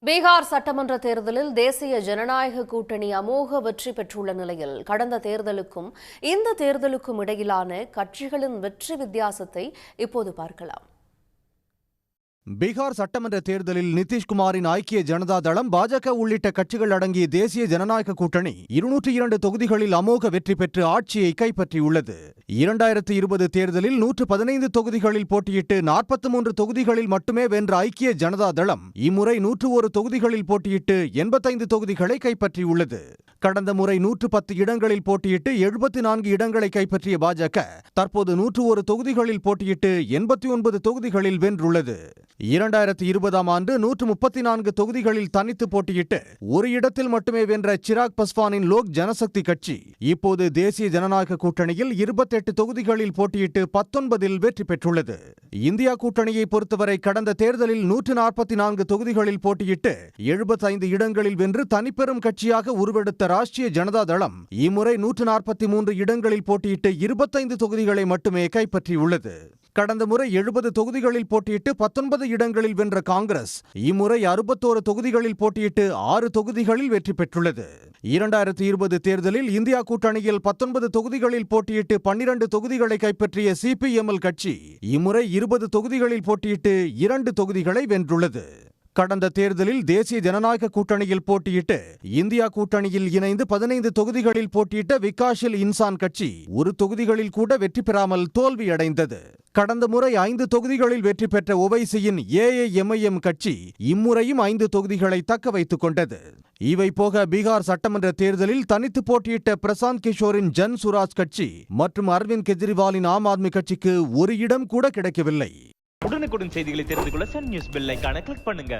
பீகார் சட்டமன்ற தேர்தலில் தேசிய ஜனநாயக கூட்டணி அமோக வெற்றி பெற்றுள்ள நிலையில் கடந்த தேர்தலுக்கும் இந்த தேர்தலுக்கும் இடையிலான கட்சிகளின் வெற்றி வித்தியாசத்தை இப்போது பார்க்கலாம். பீகார் சட்டமன்ற தேர்தலில் நிதிஷ்குமாரின் ஐக்கிய ஜனதா தளம், பாஜக உள்ளிட்ட கட்சிகள் அடங்கிய தேசிய ஜனநாயக கூட்டணி 202 தொகுதிகளில் அமோக வெற்றி பெற்று ஆட்சியை கைப்பற்றியுள்ளது. 2020 தேர்தலில் 115 தொகுதிகளில் போட்டியிட்டு 43 தொகுதிகளில் மட்டுமே வென்ற ஐக்கிய ஜனதா தளம் இம்முறை 101 தொகுதிகளில் போட்டியிட்டு 85 தொகுதிகளை கைப்பற்றியுள்ளது. கடந்த முறை 110 இடங்களில் போட்டியிட்டு 74 இடங்களை கைப்பற்றிய பாஜக தற்போது 101 தொகுதிகளில் போட்டியிட்டு 89 தொகுதிகளில் வென்றுள்ளது. 2020ஆம் ஆண்டு 134 தொகுதிகளில் தனித்து போட்டியிட்டு ஒரு இடத்தில் மட்டுமே வென்ற சிராக் பஸ்வானின் லோக் ஜனசக்தி கட்சி இப்போது தேசிய ஜனநாயக கூட்டணியில் 28 தொகுதிகளில் போட்டியிட்டு 19இல் வெற்றி பெற்றுள்ளது. இந்தியா கூட்டணியை பொறுத்தவரை கடந்த தேர்தலில் 144 தொகுதிகளில் போட்டியிட்டு 75 இடங்களில் வென்று தனிப்பெரும் கட்சியாக உருவெடுத்த ராஷ்டிரிய ஜனதா தளம் இம்முறை 143 இடங்களில் போட்டியிட்டு 25 தொகுதிகளை மட்டுமே கைப்பற்றியுள்ளது. கடந்த முறை 70 தொகுதிகளில் போட்டியிட்டு 19 இடங்களில் வென்ற காங்கிரஸ் இம்முறை 61 தொகுதிகளில் போட்டியிட்டு 6 தொகுதிகளில் வெற்றி பெற்றுள்ளது. 2020 தேர்தலில் இந்தியா கூட்டணியில் 19 தொகுதிகளில் போட்டியிட்டு 12 தொகுதிகளை கைப்பற்றிய சிபிஎம்எல் கட்சி இம்முறை 20 தொகுதிகளில் போட்டியிட்டு 2 தொகுதிகளை வென்றுள்ளது. கடந்த தேர்தலில் தேசிய ஜனநாயக கூட்டணியில் போட்டியிட்டு இந்தியா கூட்டணியில் இணைந்து 15 தொகுதிகளில் போட்டியிட்ட விகாஷில் இன்சான் கட்சி ஒரு தொகுதிகளில் கூட வெற்றி பெறாமல் தோல்வியடைந்தது. கடந்த முறை 5 தொகுதிகளில் வெற்றி பெற்ற ஒவைசியின் ஏஐஎம்ஐஎம் கட்சி இம்முறையும் 5 தொகுதிகளை தக்க வைத்துக் கொண்டது. இவை போக பீகார் சட்டமன்ற தேர்தலில் தனித்து போட்டியிட்ட பிரசாந்த் கிஷோரின் ஜன் சுராஜ் கட்சி மற்றும் அரவிந்த் கெஜ்ரிவாலின் ஆம் ஆத்மி கட்சிக்கு ஒரு இடம் கூட கிடைக்கவில்லை. உடனுக்குடன் செய்திகளை தெரிந்து கொள்ள சன் நியூஸ் பெல் ஐகானை கிளிக் பண்ணுங்க.